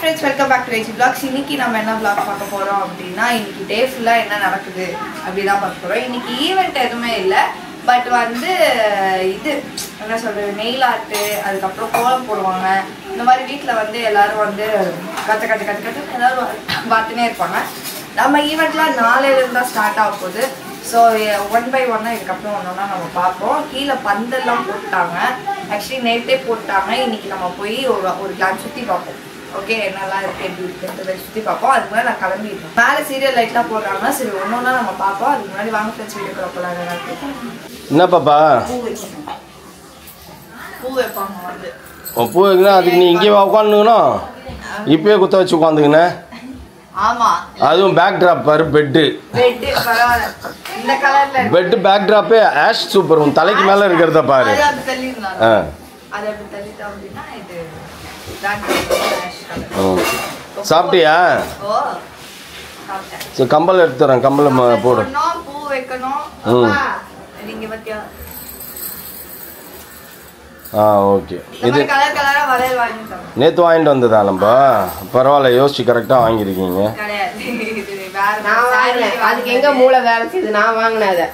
friends, welcome back to Rachel Vlogs. இன்னைக்கு நம்ம என்ன vlog பார்க்க போறோம் அப்படினா இன்னைக்கு டே ஃபுல்லா என்ன நடக்குது அப்படி தான் பார்க்க போறோம். இன்னைக்கு ஈவென்ட் எதுவுமே இல்ல, பட் வந்து இது என்ன சொல்றது நெயில் ஆர்ட், அதுக்கு அப்புறம் கோலம் போடுவாங்க. இந்த மாதிரி வீட்ல வந்து எல்லாரும் வந்து கட்ட எல்லாரும் பார்த்துனே இருப்பாங்க. நம்ம ஈவென்ட்லாம் நாளையில இருந்து தான் ஸ்டார்ட் ஆக போகுது. ஸோ ஒன் பை ஒன்னா இதுக்கப்புறம் ஒன்றா நம்ம பார்ப்போம். கீழே பந்தெல்லாம் போட்டாங்க, ஆக்சுவலி நேற்றே போட்டாங்க. இன்னைக்கு நம்ம போய் ஒரு கிளாஸ் சுற்றி பார்ப்போம். ஓகே, என்னெல்லாம் இருக்குது எப்படி இருக்குன்றதை சுற்றி பார்ப்போம். அதுக்கு முன்னாடி நான் கிளம்பிடுறேன். மேலே சீரியல் லைட்லாம் போடுறாங்க. சரி ஒன்று ஒன்றா நம்ம பார்ப்போம். அதுக்கு முன்னாடி வாங்க ஃப்ரெண்ட்ஸ் வீடியோ போகலாம். என்ன பாப்பா பூ வைக்கணும், பூ வைப்பாங்க வந்து பூ வைக்கணும். அதுக்கு நீ இங்கேயே உட்காந்துக்கணும், இப்பயே குத்த வச்சு உட்காந்துக்கினேன். ஆமா, அதுவும் பேக் ட்ராப் பாரு. பெட்டு பரவாயில்ல, இந்த கலர்ல பெட்டு பேக் ட்ராப்பே ஆஷ் சூப்பர். உன் தலைக்கு மேல இருக்கிறத பாரு. அது அப்படி தள்ளிடலாம். அது அப்படி தள்ளிட்டோம் அப்படின்னா இது சாப்பிட்டியா? ஓ சாப்பிட்டேன். சரி, கம்பல் எடுத்துறேன். கம்பல் போடு. பூ வைக்கணும். நீங்க பத்தியா? ஓகே. இது கலர் கலரா வளையல் வாங்கிட்டோம். நேற்று வாங்கிட்டு வந்ததா? நம்ம பரவாயில்ல, யோசிச்சு கரெக்டாக வாங்கியிருக்கீங்க. அதுக்கு எங்க மூளை வேலை செய்யுது? நான் வாங்கினேன் அதை.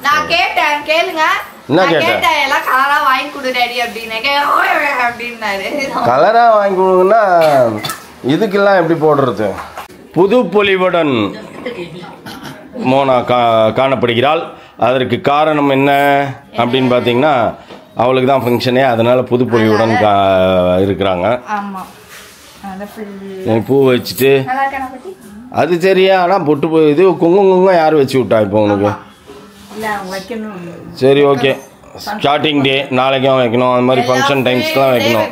நான் கேட்டேன், கேளுங்க. என்ன கேட்டேன்? எல்லாம் கலரா வாங்கி கொடு டாடி அப்படின்னாரு. கலரா வாங்கி கொடுங்கன்னா இதுக்கெல்லாம் எப்படி போடுறது? புது பொலிவுடன் மோனா காணப்படுகிறாள். அதற்கு காரணம் என்ன அப்படின்னு பார்த்தீங்கன்னா, அவளுக்கு தான் ஃபங்க்ஷனே, அதனால புது பொலிவுடன் இருக்கிறாங்க. பூ வச்சுட்டு அது சரியா? ஆனால் பொட்டு இது குங்குமம் யார் வச்சு விட்டா இப்போ உனக்கு? சரி, ஓகே. ஸ்டார்டிங் டே நாளைக்கும் வைக்கணும், அது மாதிரி ஃபங்க்ஷன் டைம்ஸ்க்கெலாம் வைக்கணும்.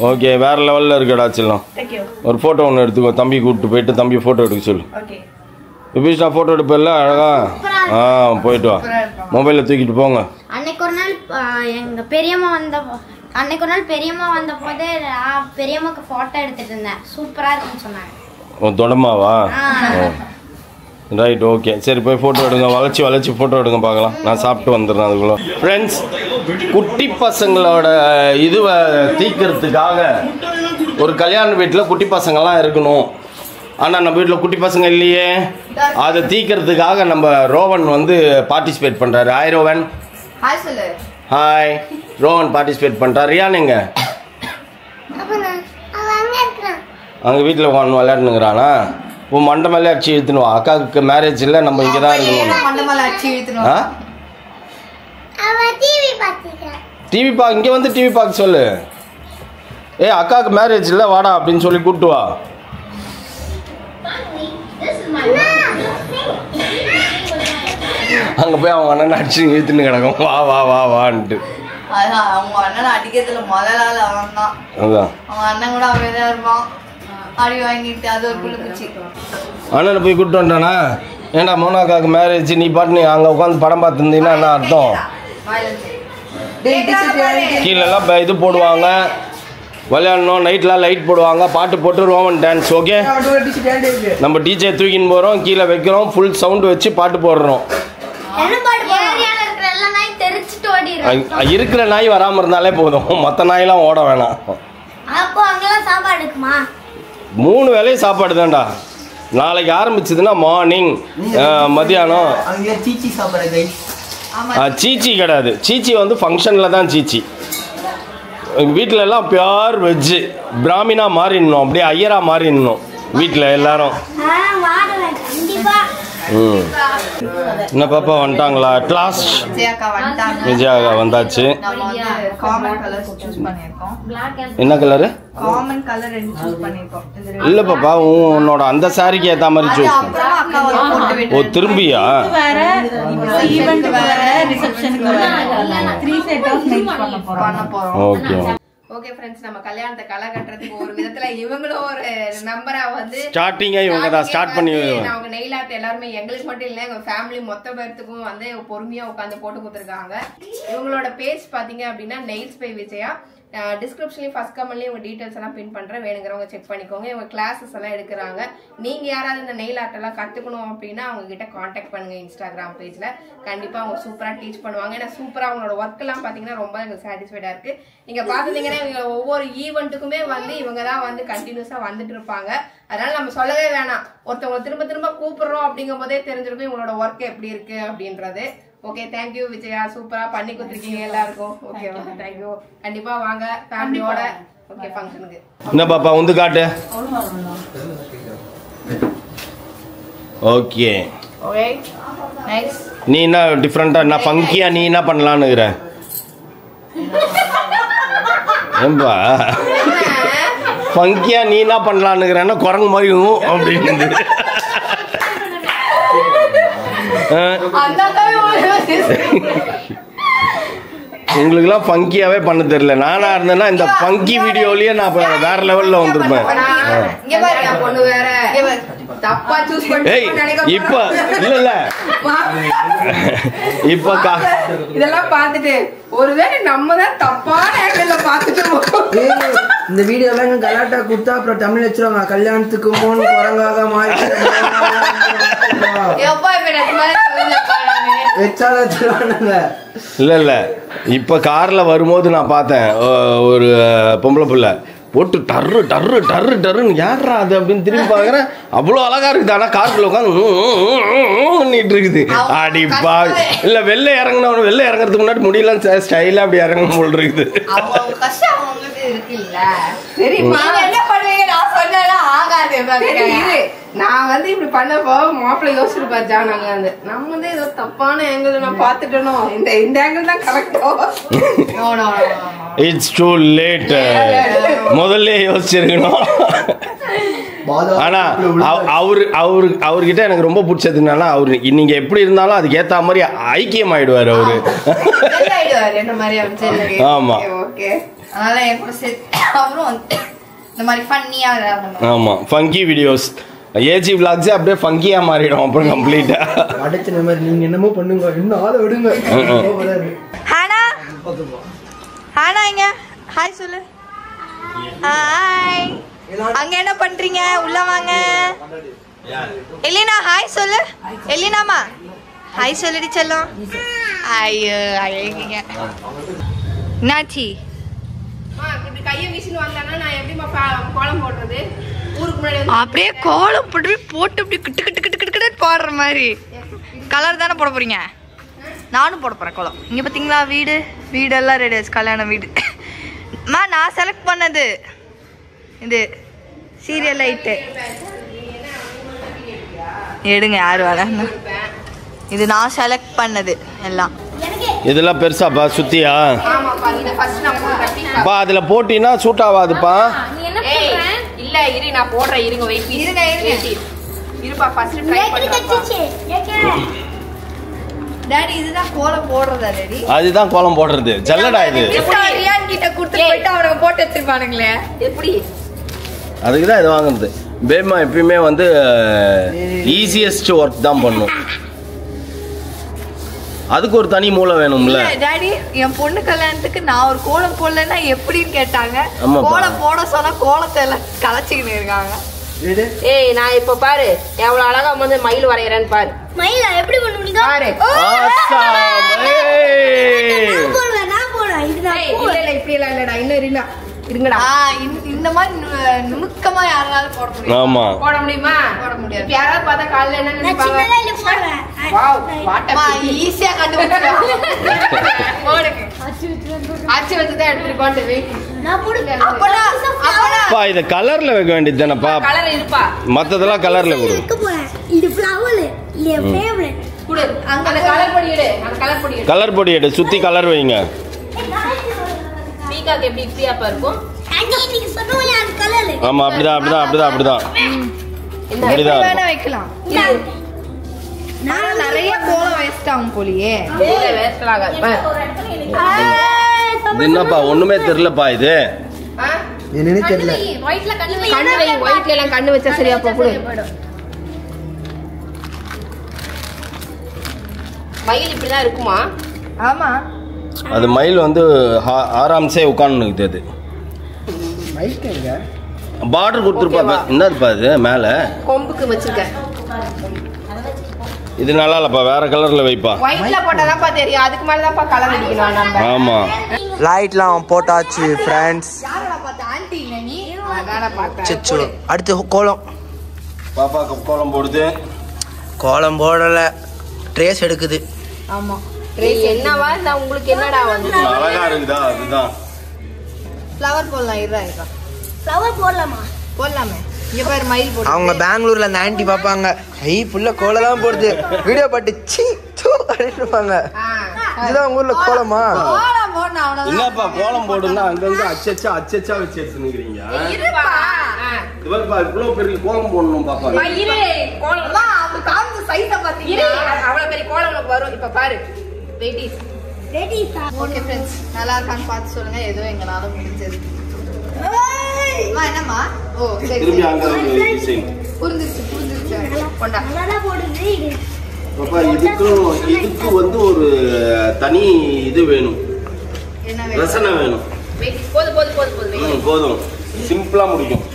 ஓகே, வேறு லெவலில் இருக்கடா செல்லம். ஒரு ஃபோட்டோ ஒன்று எடுத்துக்கோ, தம்பி கூப்பிட்டு போயிட்டு தம்பி ஃபோட்டோ எடுக்க சொல்லு. விபீஷா ஃபோட்டோ எடுப்பில்ல அழகா? போயிட்டு வா, மொபைலில் தூக்கிட்டு போங்க. அன்னைக்கு ஒரு நாள் எங்கள் பெரியம்மா வந்த போது பெரியம்மாக்கு ஃபோட்டோ எடுத்துட்டு இருந்தேன். சூப்பராக இருக்குன்னு சொன்னாங்க. தொடமாவா? Right, okay. சரி, போய் ஃபோட்டோ எடுங்க. வளைச்சி ஃபோட்டோ எடுங்க பார்க்கலாம். நான் சாப்பிட்டு வந்துடுறேன் அதுக்குள்ளே. ஃப்ரெண்ட்ஸ், குட்டி பசங்களோட இதுவை தீர்க்கறதுக்காக ஒரு கல்யாண வீட்டில் குட்டி பசங்கள்லாம் இருக்கணும். ஆனால் நம்ம வீட்டில் குட்டி பசங்க இல்லையே. அதை தீர்க்கறதுக்காக நம்ம ரோவன் வந்து பார்ட்டிசிபேட் பண்ணுறாரு. ஹாய் ரோவன். ஹாய் சொல்லு. ஹாய், ரோவன் பார்ட்டிசிபேட் பண்ணுறாரு. ரியான் எங்க? அங்கே வீட்டில் உட்காந்து விளையாடுனுங்கிறானா? உன் மண்டை மேலே அடிச்சு இழுத்துனுவா. அக்காவுக்கு மேரேஜ் இல்லை, நம்ம இங்கே தான் இருக்கணும். டிவி பார்க்க இங்கே வந்து டிவி பார்க்க சொல்லு. அக்காவுக்கு மேரேஜ் இல்லை, வாடா அப்படின்னு சொல்லி கூப்பிட்டு வா. அங்கே போய் அவங்க அண்ணன் அடிச்சு இழுத்துன்னு கிடக்கும். வா வா வா வான்ட்டு. அவங்க அண்ணன் அடிக்கிறதுல முதல் ஆள் அவன் தான். அதான் அவங்க அண்ணன் கூட அமைதியாக இருப்பான். அடி வாங்கிட்டு அது ஒரு புழுக்குச்சி. அண்ணனை போய் கூப்பிட்டு வந்துட்டானா? ஏன்டா மோனாக்காவுக்கு மேரேஜ், நீ பாட்டு அங்கே உட்காந்து படம் பார்த்துருந்தீங்கன்னா என்ன அர்த்தம்? கீழெல்லாம் இது போடுவாங்க, விளையாடணும். நைட்லாம் லைட் போடுவாங்க, பாட்டு போட்டு ரோமன் டான்ஸ். ஓகே, நம்ம டிஜே தூக்கின்னு போகிறோம், கீழே வைக்கிறோம், ஃபுல் சவுண்டு வச்சு பாட்டு போடுறோம். இருக்கிற நாய் வராமல் இருந்தாலே போதும், மற்ற நாயெல்லாம் ஓட வேணாம். 3 வேளையும் சாப்பாடு தான்டா. நாளைக்கு ஆரம்பிச்சதுன்னா மார்னிங், மத்தியானம். சீச்சி கிடையாது. சீச்சி வந்து ஃபங்க்ஷனில் தான் சீச்சி. வீட்டில் எல்லாம் பியூர் வெஜ்ஜு, பிராமினா மாறிடணும், அப்படியே ஐயரா மாறிடணும் வீட்டில் எல்லாரும். என்ன பாப்பா வந்துட்டாங்களா? கிளாஸ் விஜயா அக்கா வந்தாச்சு. என்ன கலரு? இல்லை பாப்பா, உன்னோட அந்த சாரிக்கு ஏற்ற மாதிரி சூஸ். ஓ, திரும்பியா? ஓகே ஓகே ஃப்ரெண்ட்ஸ், நம்ம கல்யாணத்தை களை கட்டுறதுக்கு ஒரு விதத்துல இவங்களும் ஒரு நம்பரா வந்து ஸ்டார்டிங்கே இவங்க தான் ஸ்டார்ட் பண்ணி. அவங்க நெயில் ஆர்ட் எல்லாருமே எங்களுக்கு மட்டும் இல்லை, எங்க ஃபேமிலி மொத்த பேர்த்துக்கும் வந்து பொறுமையா உட்காந்து போட்டு கொடுத்துருக்காங்க. இவங்களோட பேஜ் பாத்தீங்க அப்படின்னா நெயில்ஸ் பை விஜயா. டிஸ்கிரிப்ஷன்லயும் ஃபர்ஸ்ட் கமெண்ட்லயும் உங்க டீடைல்ஸ் எல்லாம் பின் பண்றேன், வேணுங்கிறவங்க செக் பண்ணிக்கோங்க. இவங்க கிளாஸஸ் எல்லாம் எடுக்கிறாங்க. நீங்க யாராவது இந்த நெயில் ஆர்ட் எல்லாம் கத்துக்கணும் அப்படின்னா அவங்க கிட்ட கான்டாக்ட் பண்ணுங்க இன்ஸ்டாகிராம் பேஜ்ல. கண்டிப்பா அவங்க சூப்பரா டீச் பண்ணுவாங்க. ஏன்னா சூப்பரா அவங்களோட ஒர்க் எல்லாம் பாத்தீங்கன்னா ரொம்ப எனக்கு சாட்டிஸ்ஃபைடா இருக்கு. நீங்க பாத்துட்டீங்கன்னா இவங்க ஒவ்வொரு ஈவெண்ட்டுக்குமே வந்து இவங்க தான் வந்து கண்டினியூஸா வந்துட்டு இருப்பாங்க. அதனால நம்ம சொல்லவே வேணாம், ஒருத்தவங்க திரும்ப திரும்ப கூப்பிடுறோம் அப்படிங்கும் போதே தெரிஞ்சிருக்கும் இவங்களோட ஒர்க் எப்படி இருக்கு அப்படின்றது. ஓகே, தேங்க்யூ விஜயா, சூப்பரா பண்ணி கொடுத்துருக்கீங்க எல்லாருக்கும். ஓகேவா, தேங்க்யூ. கண்டிப்பா வாங்க ஃபேமிலியோட. ஓகே, ஃபங்க்ஷனுக்கு என்ன பாப்பா வந்து காட்டு. Okay okay, nice. நீ என்ன டிஃப்ரெண்டா என்ன ஃபங்கியா நீ என்ன பண்ணலான்னுங்கிற? ஏம்பா ஃபங்கியா நீ என்ன பண்ணலான்னுங்கிறன்னா குரங்கு மாதிரி அப்படின்னு உங்களுக்குலாம் ஃபங்கியாவே பண்ண தெரியல. நானா இருந்தேன்னா இந்த ஃபங்கி வீடியோலயே நான் வேற லெவல்ல வந்திருப்பேன். இப்ப இல்ல இப்ப இதெல்லாம் பார்த்துட்டு ஒருவேளை நம்ம தான் தப்பான ஆங்கிள் பார்த்துட்டு இந்த வீடியோலாம் கலாட்டா கொடுத்தா அப்புறம் தமிழ் வச்சிருவாங்க. கல்யாணத்துக்கு மூணு குரங்காக மாறி இல்ல இல்ல இப்ப கார்ல வரும்போது நான் பார்த்தேன் ஒரு பொம்பளை பிள்ளை போட்டு டர்ரு டர்ரு டர்ரு டர்ருன்னு யாரா அது அப்படின்னு திரும்பி பார்க்குறேன். அவ்வளோ அழகா இருக்குது. ஆனால் காருக்குள்ள உட்காந்து இருக்குது. அடிப்பா இல்லை வெளில இறங்கினவனு வெளில இறங்குறதுக்கு முன்னாடி முடியலாம் ஸ்டைலாக அப்படி இறங்க போல் இருக்குது. நான் வந்து இப்படி பண்ணப்போ மாப்பிள்ளை யோசிச்சிருப்பாரு ஜானாங்க வந்து நம்ம வந்து ஏதோ தப்பான ஆங்கிள் நான் பாத்துட்டோம். இந்த ஆங்கிள் தான் கரெக்டோ. It's too late. முதல்ல யோசிச்சிருக்கணும். ஆனா அவர்கிட்ட எனக்கு ரொம்ப பிடிச்சதுனால அவரு நீங்க எப்படி இருந்தாலும் அதுக்கு ஏத்த மாதிரி ஐக்கியம் ஆயிடுவாரு அவரு. ஆமா ஆமா ஃபங்கி வீடியோஸ் ஏஜி விளாக்ஸே அப்படியே ஃபங்கியா மாறிடும் அப்புறம் கம்ப்ளீட்டா. அடுத்த மாதிரி நீங்க என்னமோ பண்ணுங்க, இன்னும் ஆளை விடுங்க. ஹானா ஹானா இங்க ஹாய் சொல்லு. ஹாய். அங்க என்ன பண்றீங்க? உள்ள வாங்க. எலினா ஹாய் சொல்லு. எலினாமா ஹாய் சொல்லுடி செல்லம். ஐயோ ஐயங்க என்னாச்சி? இப்படி கையை வீசின்னு வந்தானா நான் எப்படிமா கோலம் போடுறது? ஊருக்கு முன்னாடி அப்படியே கோலம் போட்டு இப்படி கிட்டு கிட்டு கிட்டு கிட்டு கிட்டு போடுற மாதிரி கலர் தானே போட போறீங்க? நானும் போட போறேன் கோலம். இங்க பாத்தீங்களா வீடெல்லாம் ரெடி ஆச்சு. கல்யாண வீடு நான் செலக்ட் பண்ணது இது சீரியல் லைட்டு. எடுங்க யாரு வர. இது நான் செலக்ட் பண்ணது எல்லாம். இதெல்லாம் பெருசாப்பா சுத்தியா? பா அதுல போட்டினா சூட் ஆகாதுப்பா. இல்ல இரு நான் போடுறேன். இருங்க வெயிட் இருங்க இருப்பா ஃபர்ஸ்ட் ட்ரை பண்ணுங்க. டாடி இதுதான் கோலம் போடுறதா டாடி? அதுதான் கோலம் போடுறது. ஜல்லடா இது. ரியான் கிட்ட கொடுத்து போயிட்டு அவரை போட்டு வச்சிருப்பானுங்களே. எப்படி? அதுக்கு தான் இது வாங்குறது. பேமா எப்பயுமே வந்து ஈஸியஸ்ட் ஒர்க் தான் பண்ணும். அதுக்கு ஒரு தனி மூளை வேணும்ல. டாடி என் பொண்ணு கல்யாணத்துக்கு நான் ஒரு கோலம் போடலன்னா எப்படின்னு கேட்டாங்க. ஆமாப்பா. கோலம் போட சொன்னா கோலத்தை எல்லாம் கலைச்சிக்கிட்டு இருக்காங்க. ஏய் நான் இப்ப பாரு எவ்வளவு அழகா வந்து மயில் வரையறேன்னு பாரு. மயிலா எப்படி பண்ணுவீங்க? பாரு. நான் போறேன். இது நான் இல்ல இப்படி எல்லாம் இல்லடா. இன்னும் இருங்கடா. இந்த மாதிரி நுணுக்கமா யாராலும் போட முடியும்? ஆமா போட முடியுமா? போட முடியாது. இப்ப யாராவது பார்த்தா காலைல என்ன நினைப்பாங்க? சின்னதால போறேன். வாவ் வாட் ஈஸியா கண்டுபிடிச்சலாம். போடுங்க. அச்சு வச்சு தான் எடுத்துக்கோண்டு வெயிட். நான் போடுங்க. அப்பனா பா இத கலர்ல வைக்க வேண்டியது தானப்பா. கலர் இருப்பா. மத்ததெல்லாம் கலர்ல கொடு. வைக்க போறேன். இது ஃப்ளவர் இல்ல ஃபேவரட். குடு. அந்த கலர் பொடி எடு. அந்த கலர் பொடி எடு. கலர் பொடி எடு. சுத்தி கலர் வைங்க. பீகாக்கு எப்படி இப்படியாப்பா இருக்கும்? ஆண்டி நீங்க சொன்னீங்க அந்த கலர். ஆமா அப்படிதான் அப்படிதான். இந்த அப்படிதான் வேணா வைக்கலாம். நான் நிறைய கோலம் வேஸ்ட் ஆகும் போலியே. வேஸ்ட் ஆகாது. இது என்னப்பா ஒண்ணுமே தெரியலப்பா இது. என்னன்னு தெரியல. ஒயிட்ல கண்ணு கண்ணு வை. ஒயிட்ல எல்லாம் கண்ணு வச்சா சரியா போகுது. மயில் இப்படிதான் இருக்குமா? ஆமா அது மயில் வந்து ஆராம்சே உட்காந்துக்குது. அது பார்டர் கொடுத்துருப்பாங்க. என்ன இருப்பா அது மேலே கொம்புக்கு வச்சிருக்கேன். இது நல்லா இல்லப்பா, வேற கலர்ல வைப்பா. ஒயிட்ல போட்டாதான்ப்பா தெரியும், அதுக்கு மேல தான்ப்பா கலர் அடிக்கணும் நம்ம. ஆமா லைட்லாம் போட்டாச்சு ஃப்ரெண்ட்ஸ். அடுத்து கோலம். பாப்பாக்கு கோலம் போடுது. கோலம் போடல, ட்ரேஸ் எடுக்குது. ஆமா ட்ரேஸ் என்னவா இருந்தா உங்களுக்கு என்னடா வந்து அழகா இருக்குதா? அதுதான் ஃப்ளவர் போடலாம். இருடா ஃப்ளவர் போடலாமா? போடலாமே. இங்க பாரு மயில் போடு. அவங்க பெங்களூர்ல அந்த ஆண்டி பாப்பாங்க, ஐ ஃபுல்லா கோலம்லாம் போடுது, வீடியோ பாட்டு சீ தூ அப்படின்னுப்பாங்க. இதுதான் உங்க ஊர்ல கோலமா? கோலம் போடணும் அவ்வளவுதான். என்னப்பா கோலம் போடுன்னா அங்கங்க அச்சச்சா வச்சு எடுத்துக்கிறீங்க. இவர்ப்பா இவ்வளவு பெரிய கோலம் போடணும் பாப்பா. கோலம் அது காமிச்ச சைஸ பாத்தீங்க. அவ்வளவு பெரிய கோலம் உங்களுக்கு வரும். இப்ப பாரு ரெடி. ஓகே ஃப்ரெண்ட்ஸ், நல்லா இருக்கான்னு பார்த்து சொல்லுங்க. ஏதோ எங்களால முடிஞ்சது. அம்மா என்னம்மா? ஓ சரி திரும்பி அங்க டிசைன் புரிஞ்சிருச்சு. கொண்டா. பாப்பா இதுக்கு வந்து ஒரு தனி இது வேணும், என்ன வேணும்? ரசனை வேணும். போதும், சிம்பிளா முடிக்கும்.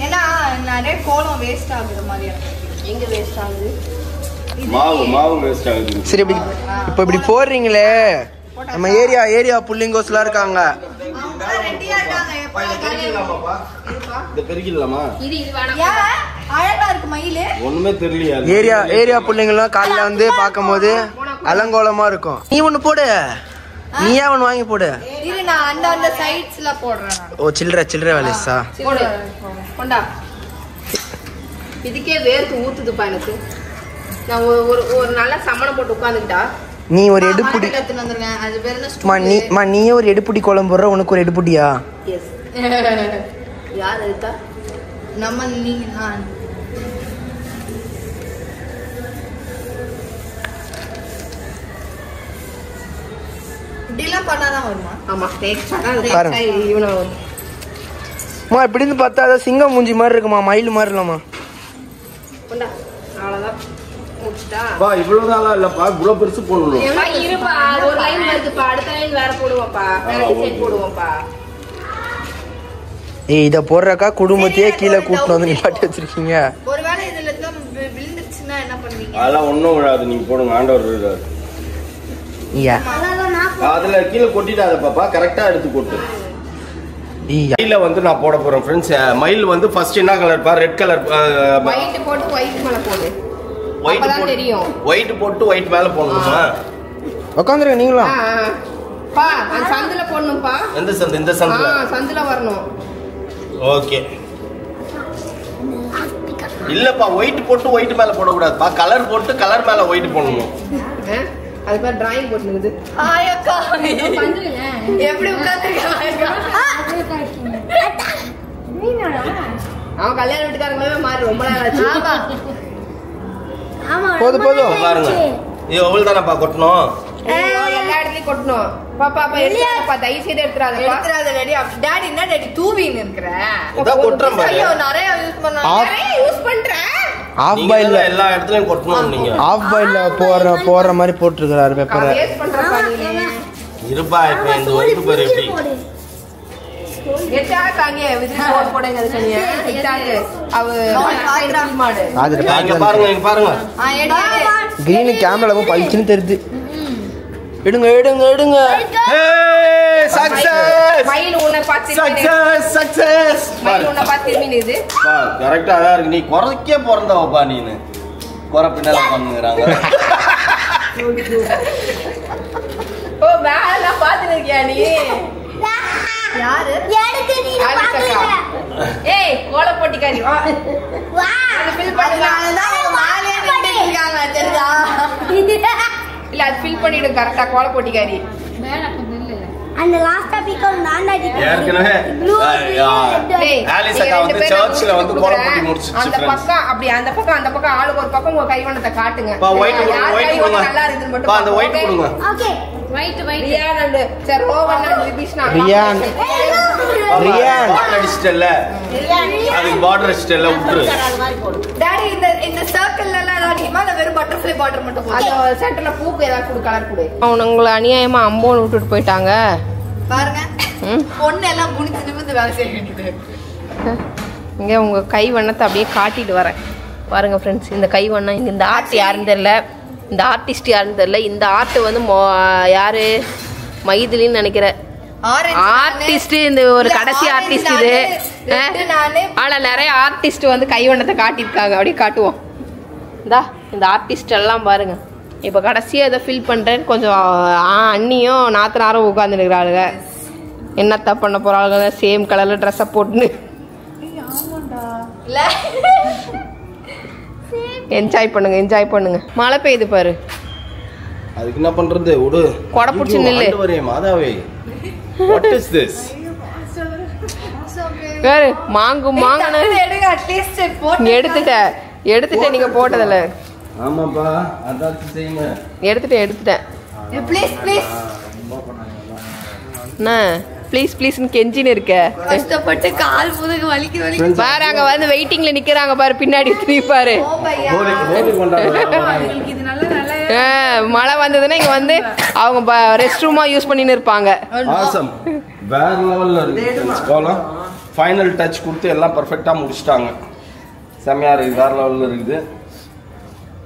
ஏன்னா நிறைய கோலம் வேஸ்ட் ஆகுது மாதிரி எனக்கு. எங்க வேஸ்ட் ஆகுது? மாவு வேஸ்ட் ஆகுது. சரி இப்படி போடுறீங்களே, நம்ம ஏரியா புள்ளிங்கோஸ்லாம் இருக்காங்க. அவங்க ரெடியா இருக்காங்க. இந்த பெருகிடலாமா? அழகா இருக்கு மயிலு. ஒண்ணுமே தெரியலையா? ஏரியா பிள்ளைங்கலாம் காலையில வந்து பார்க்கும்போது அலங்கோலமா இருக்கும். நீ ஒண்ணு போடு, நீயே ஒண்ணு வாங்கி போடு. இரு நான் அந்த சைட்ஸ்ல போடுறேன். ஓ சில்லற வேலைசா போடு. கொண்டா. இதுக்கே வேர்த்து ஊத்துதுப்பா எனக்கு. நான் ஒரு நல்ல சமணம் போட்டு உட்காந்துக்கிட்டா நீ ஒரு எடுப்புடி. அது பேர் என்ன? நீயே ஒரு எடுப்புடி கோலம் போடுற, உனக்கு ஒரு எடுப்புடியா? எஸ். யார் எடுத்தா? நம்ம நீங்க இப்படிலாம் பண்ணாதான் வருமா? ஆமா பாருங்க. இவனை மா இப்படி இருந்து பார்த்தா அதான் சிங்கம் மூஞ்சி மாதிரி இருக்குமா, மயில் மாதிரி இல்லமா? கொண்டா. அவ்வளவுதான் முடிச்சிட்டா. பா இவ்வளவுதான் இல்லப்பா, இவ்வளவு பெருசு போடணும். இருப்பா ஒரு லைன் வருதுப்பா, அடுத்த லைன் வேற போடுவோம்ப்பா, வேற டிசைன் போடுவோம்ப்பா. இத போடுறக்கா குடும்பத்தையே கீழே கூட்டு வந்து நிப்பாட்டி வச்சிருக்கீங்க. ஒருவேளை இதுல விழுந்துச்சுன்னா என்ன பண்ணுவீங்க? அதெல்லாம் ஒண்ணும் விழாது, நீங்க போடுங்க. ஆண்டவர் இருக்காரு. அதுல கீழே கொட்டிடாத பாப்பா, கரெக்டா எடுத்து கொட்டு. மயில வந்து நான் போட போறேன் ஃப்ரெண்ட்ஸ். மயில் வந்து ஃபர்ஸ்ட் என்ன கலர் பா? Red colour. ஒயிட் போட்டு ஒயிட் மேல போடு. ஒயிட் போட்டு தெரியும். ஒயிட் போட்டு ஒயிட் மேல போடணுமா? உட்காந்துருங்க நீங்களா? பா அந்த சந்துல போடணும்பா. எந்த சந்து? இந்த சந்துல. சந்துல வரணும். ஓகே. இல்லப்பா ஒயிட் போட்டு ஒயிட் மேல போட கூடாதுப்பா, கலர் போட்டு கலர் மேல ஒயிட் போடணும். அது பேர் டிராயிங் போட்டுனுது. ஆயக்கா எப்படி உட்கார்ந்திருக்காங்க? அவன் கல்யாண வீட்டுக்காரங்களே மாறி ரொம்ப நாள் ஆச்சு. போதும் பாருங்க, இது எவ்வளவு தானப்பா கொட்டணும்? எல்லா இடத்துலயும் கொட்டணும். பாப்பா எடுத்துறாதப்பா, தயவு செய்து எடுத்துறாதப்பா. எடுத்துறாத டாடி. டாடி என்ன டாடி தூவின்னு இருக்கற? இதான் கொட்றேன் பாரு. ஐயோ நிறைய யூஸ் பண்ணாங்க. நிறைய யூஸ் பண்றேன். ஆஃப் பாயில்ல எல்லா இடத்துலயும் கொட்டணும். நீங்க ஆஃப் பாயில்ல போற மாதிரி போட்டுருக்காரு பேப்பரை. வேஸ்ட் பண்றப்பா நீ. இருப்பா இப்ப இந்த வந்து பாரு எப்படி. எட்டா காங்க விதி போடுங்க அது சொன்னீங்க. எட்டாங்க அவ மாடு. இங்க பாருங்க, இங்க பாருங்க. கிரீன் கேமரால பளிச்சுன்னு தெரியுது. எடுங்க. சக்சஸ். மயில் உன்னை பார்த்து சக்சஸ். மயில் உன்னை பார்த்து திரும்பினுது. பா கரெக்ட்டா தான் இருக்கு. நீ குறக்கே பிறந்தவப்பா நீனு. குற பின்னால பண்ணுங்கறாங்க. ஓ மேல பாத்துட்டு இருக்கியா நீ? யாரு? எனக்கு நீ பாக்கல. ஏய் கோல போட்டிக்காரி வா. வா. ஃபில் அதனால மாலையா நின்னுட்டாங்க தெரியுதா? இல்ல அது ஃபில் பண்ணிடு கரெக்ட்டா கோல போட்டிக்காரி. அந்த லாஸ்ட் டாபிக் நான் ஏற்கனவே ஆலிஸ் அக்கா வந்து சர்ச்ல வந்து கோல போட்டி முடிச்சிச்சு. அந்த பக்கம் அப்படி அந்த பக்கம் ஆளுக்கு ஒரு பக்கம் உங்க கைவண்ணத்தை காட்டுங்க. பா ஒயிட் கொடுங்க. நல்லா இருக்குன்னு மட்டும் பா அந்த ஒயிட் கொடுங்க. ஓகே ரியான் and சரி ரோவன் and விபிஷ்ணா ரியான் ரியான் அடிச்சிட்டல அதுக்கு பார்டர் அடிச்சிட்டல விட்டுரு டாடி இந்த சர்க்கிள்ல எல்லாம் அடிக்குமா இல்ல வெறும் பட்டர்ஃப்ளை பார்டர் மட்டும் போடு அந்த சென்டர்ல பூக்கு ஏதாவது கொடு கலர் கொடு அவனுங்களை அநியாயமா அம்போன்னு விட்டுட்டு போயிட்டாங்க பாருங்க பொண்ணு எல்லாம் குனிச்சு நிமிர்ந்து வேலை செய்ய வேண்டியது இங்க உங்க கை வண்ணத்தை அப்படியே காட்டிட்டு வரேன் பாருங்க ஃப்ரெண்ட்ஸ் இந்த கை வண்ணம் இந்த ஆர்ட் யாருன்னு தெரியல இந்த ஆர்டிஸ்ட் யாருன்னு தெரியல இந்த ஆர்ட் வந்து யாரு மைதிலின்னு நினைக்கிறேன் ஆர்டிஸ்ட் இந்த ஒரு கடைசி ஆர்டிஸ்ட் இது ஆனா நிறைய ஆர்டிஸ்ட் வந்து கைவண்ணத்தை காட்டியிருக்காங்க அப்படியே காட்டுவோம் இந்த ஆர்டிஸ்ட் எல்லாம் பாருங்க இப்போ கடைசியாக இதை ஃபில் பண்ணுறேன்னு கொஞ்சம் அண்ணியும் நாத்தனாரும் உட்காந்துருக்குறாளுங்க என்னத்த பண்ண போகிறாளுங்க சேம் கலரில் ட்ரெஸ்ஸை போட்டுன்னு என்ஜாய் பண்ணுங்க மழை பெய்யுது பாரு அதுக்கு என்ன பண்றது விடு கொடை பிடிச்சி நில்லு வரே மாதாவே வாட் இஸ் திஸ் வேறு மாங்குன்னு எடுத்துட்டேன் நீங்க போட்டதில்ல ஆமாப்பா அதாச்சும் செய்யுங்க எடுத்துட்டேன் என்ன ப்ளீஸ்னு கெஞ்சின்னு இருக்க கஷ்டப்பட்டு கால் முதுகு வலிக்கு பாரு அங்க வந்து வெயிட்டிங்ல நிக்கிறாங்க பாரு பின்னாடி திரும்பி பாரு மழை வந்ததுன்னா இங்க வந்து அவங்க ரெஸ்ட் ரூமா யூஸ் பண்ணின்னு இருப்பாங்க ஆசம் வேற லெவல்ல இருக்கு கோலம் ஃபைனல் டச் கொடுத்து எல்லாம் பெர்ஃபெக்ட்டா முடிச்சிட்டாங்க செமையா இருக்கு வேற லெவல்ல இருக்குது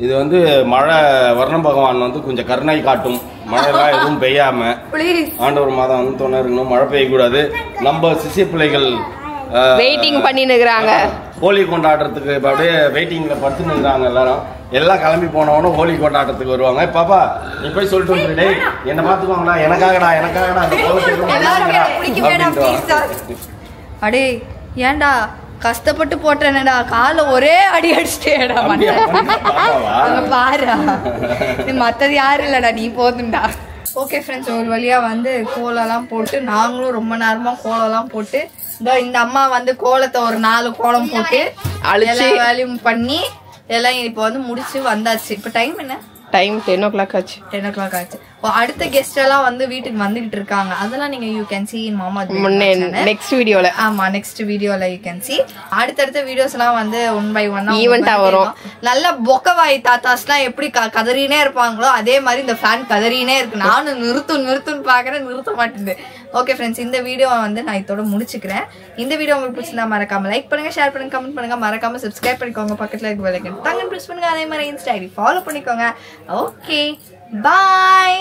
இது வந்து மழை வர்ணம் பகவான் வந்து கொஞ்சம் கருணை காட்டும் மழைலாம் எதுவும் பெய்யாம ஆண்டவர் மாதம் வந்து துணை இருக்கணும் மழை பெய்யக்கூடாது நம்ம சிசிய பிள்ளைகள் வெயிட்டிங் பண்ணின்னு இருக்கிறாங்க ஹோலி கொண்டாடுறதுக்கு இப்போ அப்படியே வெயிட்டிங்ல படுத்துன்னு இருக்கிறாங்க எல்லாம் கிளம்பி போனவனும் ஹோலி கொண்டாடுறதுக்கு வருவாங்க பாப்பா நீ போய் சொல்லிட்டு வந்துடு என்ன பாத்துக்கோங்களா எனக்காகடா அடே ஏன்டா கஷ்டப்பட்டு போட்டேனடா கால ஒரே அடி அடிச்சிட்டேடா பாரு மத்தது யாரும் இல்லடா நீ போதும்டா ஓகே ஃப்ரெண்ட்ஸ் ஒரு வழியா வந்து கோலம்லாம் போட்டு நாங்களும் ரொம்ப நேரமா கோலம்லாம் போட்டு இந்த அம்மா வந்து கோலத்தை ஒரு 4 கோலம் போட்டு எல்லா வேலையும் பண்ணி எல்லாம் இப்போ வந்து முடிச்சு வந்தாச்சு இப்போ டைம் என்ன டைம் 10 o'clock ஆச்சு 10 o'clock ஆச்சு அடுத்த கெஸ்ட் எல்லாம் வந்து வீட்டுக்கு வந்துகிட்டு இருக்காங்க அதெல்லாம் நீங்க யூ கேன் see in மாமா நெக்ஸ்ட் வீடியோல ஆமா நெக்ஸ்ட் வீடியோல யூ கேன் see அடுத்த வீடியோஸ் எல்லாம் வந்து 1 by 1 ஈவென்ட்டா வரும் நல்ல பொக்கவாய் தாத்தாஸ்லாம் எப்படி கதறினே இருப்பாங்களோ அதே மாதிரி இந்த ஃபேன் கதறினே இருக்கு நானும் நிறுத்துன்னு பாக்குறேன் நிறுத்த மாட்டேங்குது ஓகே ஃப்ரெண்ட்ஸ் இந்த வீடியோ வந்து நான் இதோட முடிச்சுக்கிறேன் இந்த வீடியோ உங்களுக்கு பிடிச்சிருந்தா மறக்காம லைக் பண்ணுங்க ஷேர் பண்ணுங்க கமெண்ட் பண்ணுங்க மறக்காம சப்ஸ்கிரைப் பண்ணிக்கோங்க பக்கத்துல இருக்க பெல் ஐகான் டங் பிரஸ் பண்ணுங்க அதே மாதிரி இன்ஸ்டா ஐடி ஃபாலோ பண்ணிக்கோங்க ஓகே பாய்